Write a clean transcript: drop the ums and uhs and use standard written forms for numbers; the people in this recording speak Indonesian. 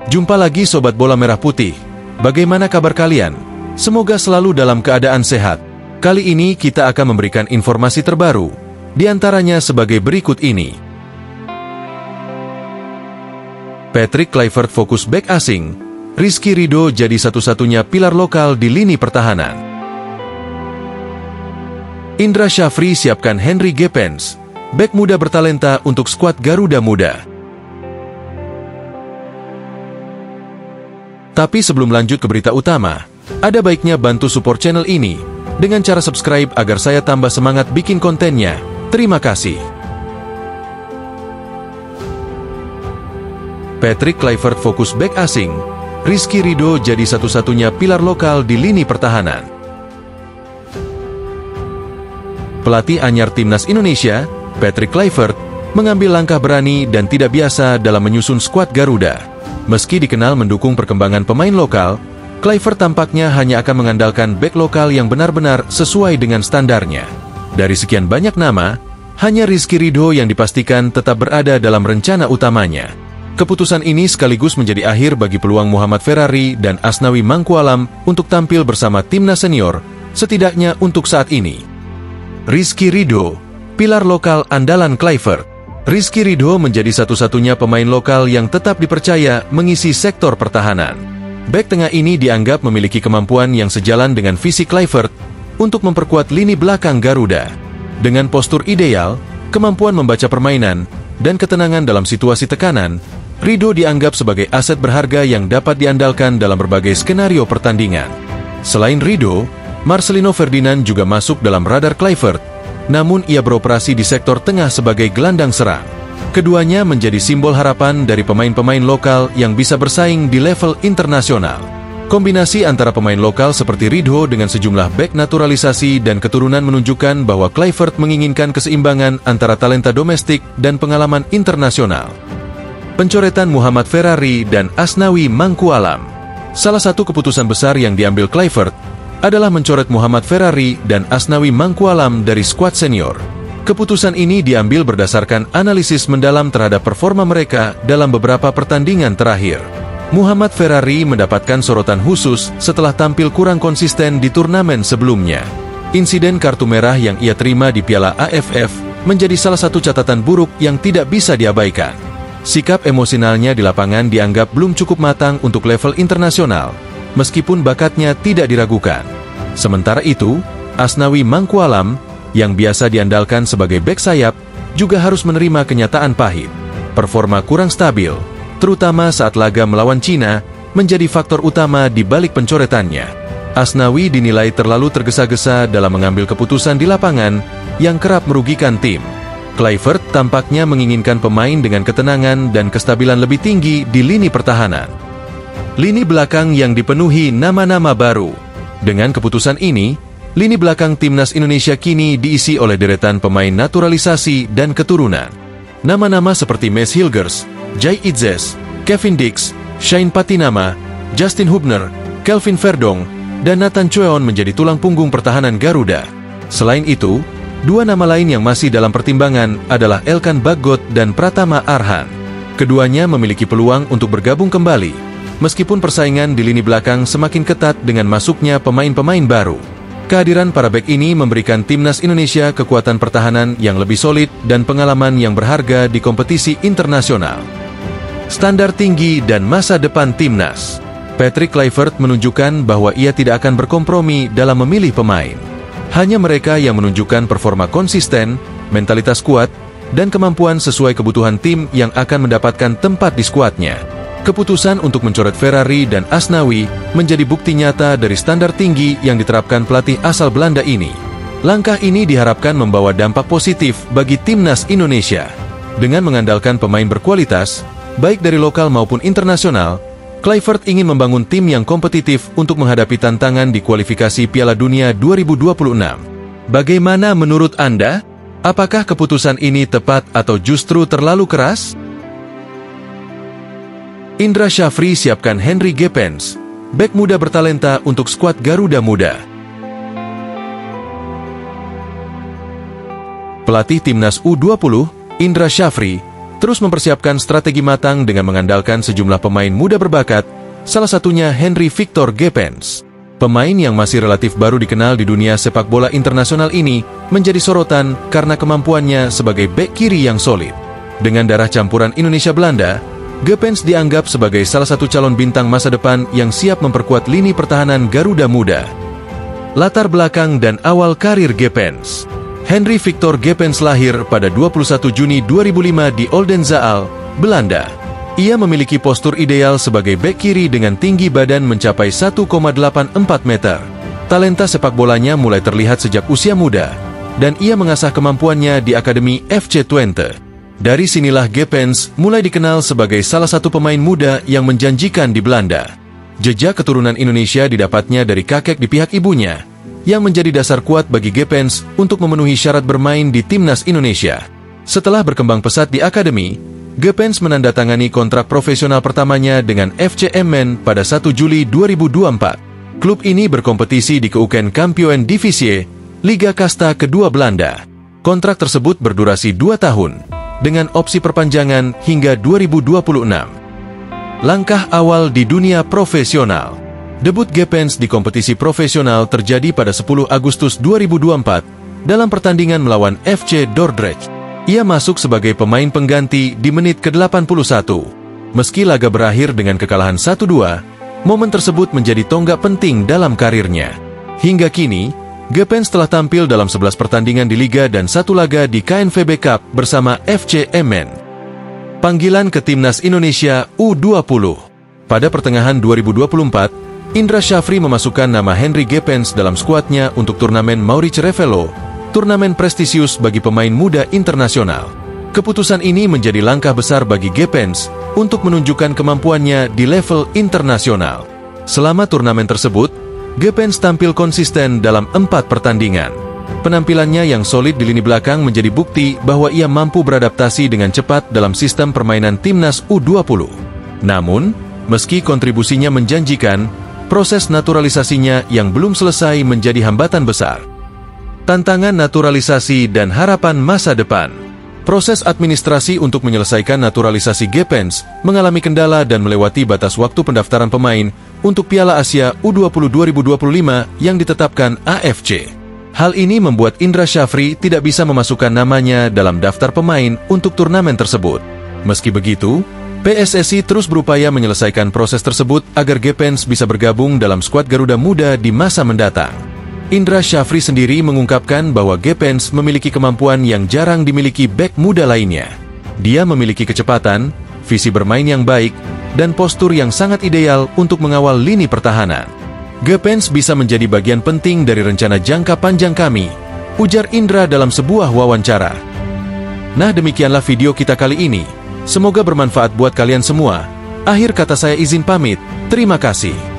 Jumpa lagi Sobat Bola Merah Putih. Bagaimana kabar kalian? Semoga selalu dalam keadaan sehat. Kali ini kita akan memberikan informasi terbaru, di antaranya sebagai berikut ini. Patrick Kluivert fokus bek asing, Rizky Ridho jadi satu-satunya pilar lokal di lini pertahanan. Indra Syafri siapkan Henry Gepens, bek muda bertalenta untuk skuad Garuda Muda. Tapi sebelum lanjut ke berita utama, ada baiknya bantu support channel ini dengan cara subscribe agar saya tambah semangat bikin kontennya. Terima kasih. Patrick Kluivert fokus bek asing, Rizky Ridho jadi satu-satunya pilar lokal di lini pertahanan. Pelatih anyar Timnas Indonesia, Patrick Kluivert, mengambil langkah berani dan tidak biasa dalam menyusun skuad Garuda. Meski dikenal mendukung perkembangan pemain lokal, Kluivert tampaknya hanya akan mengandalkan bek lokal yang benar-benar sesuai dengan standarnya. Dari sekian banyak nama, hanya Rizky Ridho yang dipastikan tetap berada dalam rencana utamanya. Keputusan ini sekaligus menjadi akhir bagi peluang Muhammad Ferrari dan Asnawi Mangkualam untuk tampil bersama timnas senior, setidaknya untuk saat ini. Rizky Ridho, pilar lokal andalan Kluivert. Rizky Ridho menjadi satu-satunya pemain lokal yang tetap dipercaya mengisi sektor pertahanan. Bek tengah ini dianggap memiliki kemampuan yang sejalan dengan visi Kluivert untuk memperkuat lini belakang Garuda. Dengan postur ideal, kemampuan membaca permainan, dan ketenangan dalam situasi tekanan, Ridho dianggap sebagai aset berharga yang dapat diandalkan dalam berbagai skenario pertandingan. Selain Ridho, Marcelino Ferdinand juga masuk dalam radar Kluivert, namun ia beroperasi di sektor tengah sebagai gelandang serang. Keduanya menjadi simbol harapan dari pemain-pemain lokal yang bisa bersaing di level internasional. Kombinasi antara pemain lokal seperti Ridho dengan sejumlah bek naturalisasi dan keturunan menunjukkan bahwa Kluivert menginginkan keseimbangan antara talenta domestik dan pengalaman internasional. Pencoretan Muhammad Ferrari dan Asnawi Mangkualam. Salah satu keputusan besar yang diambil Kluivert adalah mencoret Muhammad Ferrari dan Asnawi Mangkualam dari skuad senior. Keputusan ini diambil berdasarkan analisis mendalam terhadap performa mereka dalam beberapa pertandingan terakhir. Muhammad Ferrari mendapatkan sorotan khusus setelah tampil kurang konsisten di turnamen sebelumnya. Insiden kartu merah yang ia terima di Piala AFF menjadi salah satu catatan buruk yang tidak bisa diabaikan. Sikap emosionalnya di lapangan dianggap belum cukup matang untuk level internasional, meskipun bakatnya tidak diragukan. Sementara itu, Asnawi Mangkualam, yang biasa diandalkan sebagai bek sayap, juga harus menerima kenyataan pahit. Performa kurang stabil, terutama saat laga melawan Cina, menjadi faktor utama di balik pencoretannya. Asnawi dinilai terlalu tergesa-gesa dalam mengambil keputusan di lapangan yang kerap merugikan tim. Kluivert tampaknya menginginkan pemain dengan ketenangan dan kestabilan lebih tinggi di lini pertahanan. Lini belakang yang dipenuhi nama-nama baru. Dengan keputusan ini, lini belakang Timnas Indonesia kini diisi oleh deretan pemain naturalisasi dan keturunan. Nama-nama seperti Mes Hilgers, Jai Itzes, Kevin Dix, Shane Patinama, Justin Hubner, Kelvin Verdong, dan Nathan Choeon menjadi tulang punggung pertahanan Garuda. Selain itu, dua nama lain yang masih dalam pertimbangan adalah Elkan Bagot dan Pratama Arhan. Keduanya memiliki peluang untuk bergabung kembali, meskipun persaingan di lini belakang semakin ketat dengan masuknya pemain-pemain baru. Kehadiran para bek ini memberikan Timnas Indonesia kekuatan pertahanan yang lebih solid dan pengalaman yang berharga di kompetisi internasional. Standar tinggi dan masa depan Timnas. Patrick Kluivert menunjukkan bahwa ia tidak akan berkompromi dalam memilih pemain. Hanya mereka yang menunjukkan performa konsisten, mentalitas kuat, dan kemampuan sesuai kebutuhan tim yang akan mendapatkan tempat di skuadnya. Keputusan untuk mencoret Ferrari dan Asnawi menjadi bukti nyata dari standar tinggi yang diterapkan pelatih asal Belanda ini. Langkah ini diharapkan membawa dampak positif bagi Timnas Indonesia. Dengan mengandalkan pemain berkualitas, baik dari lokal maupun internasional, Kluivert ingin membangun tim yang kompetitif untuk menghadapi tantangan di kualifikasi Piala Dunia 2026. Bagaimana menurut Anda? Apakah keputusan ini tepat atau justru terlalu keras? Indra Syafri siapkan Henry Gepens, bek muda bertalenta untuk skuad Garuda Muda. Pelatih Timnas U20, Indra Syafri, terus mempersiapkan strategi matang dengan mengandalkan sejumlah pemain muda berbakat, salah satunya Henry Victor Gepens. Pemain yang masih relatif baru dikenal di dunia sepak bola internasional ini menjadi sorotan karena kemampuannya sebagai bek kiri yang solid. Dengan darah campuran Indonesia-Belanda, Gepens dianggap sebagai salah satu calon bintang masa depan yang siap memperkuat lini pertahanan Garuda Muda. Latar belakang dan awal karir Gepens. Henry Victor Gepens lahir pada 21 Juni 2005 di Oldenzaal, Belanda. Ia memiliki postur ideal sebagai bek kiri dengan tinggi badan mencapai 1,84 meter. Talenta sepak bolanya mulai terlihat sejak usia muda, dan ia mengasah kemampuannya di Akademi FC Twente. Dari sinilah Gepens mulai dikenal sebagai salah satu pemain muda yang menjanjikan di Belanda. Jejak keturunan Indonesia didapatnya dari kakek di pihak ibunya, yang menjadi dasar kuat bagi Gepens untuk memenuhi syarat bermain di timnas Indonesia. Setelah berkembang pesat di akademi, Gepens menandatangani kontrak profesional pertamanya dengan FC Emmen pada 1 Juli 2024. Klub ini berkompetisi di Keuken Kampioen Divisie, Liga Kasta kedua Belanda. Kontrak tersebut berdurasi 2 tahun, dengan opsi perpanjangan hingga 2026. Langkah awal di dunia profesional. Debut Gepens di kompetisi profesional terjadi pada 10 Agustus 2024 dalam pertandingan melawan FC Dordrecht. Ia masuk sebagai pemain pengganti di menit ke-81. Meski laga berakhir dengan kekalahan 1-2, momen tersebut menjadi tonggak penting dalam karirnya. Hingga kini, Gepens telah tampil dalam 11 pertandingan di Liga dan 1 laga di KNVB Cup bersama FC Emmen. Panggilan ke Timnas Indonesia U20. Pada pertengahan 2024, Indra Syafri memasukkan nama Henry Gepens dalam skuadnya untuk turnamen Maurice Revello, turnamen prestisius bagi pemain muda internasional. Keputusan ini menjadi langkah besar bagi Gepens untuk menunjukkan kemampuannya di level internasional. Selama turnamen tersebut, Gepens tampil konsisten dalam 4 pertandingan. Penampilannya yang solid di lini belakang menjadi bukti bahwa ia mampu beradaptasi dengan cepat dalam sistem permainan timnas U20. Namun, meski kontribusinya menjanjikan, proses naturalisasinya yang belum selesai menjadi hambatan besar. Tantangan naturalisasi dan harapan masa depan. Proses administrasi untuk menyelesaikan naturalisasi Gepens mengalami kendala dan melewati batas waktu pendaftaran pemain untuk Piala Asia U20 2025 yang ditetapkan AFC. Hal ini membuat Indra Syafri tidak bisa memasukkan namanya dalam daftar pemain untuk turnamen tersebut. Meski begitu, PSSI terus berupaya menyelesaikan proses tersebut agar Gepens bisa bergabung dalam skuad Garuda Muda di masa mendatang. Indra Syafri sendiri mengungkapkan bahwa Gepens memiliki kemampuan yang jarang dimiliki bek muda lainnya. Dia memiliki kecepatan, visi bermain yang baik, dan postur yang sangat ideal untuk mengawal lini pertahanan. Gepens bisa menjadi bagian penting dari rencana jangka panjang kami, ujar Indra dalam sebuah wawancara. Nah, demikianlah video kita kali ini. Semoga bermanfaat buat kalian semua. Akhir kata saya izin pamit, terima kasih.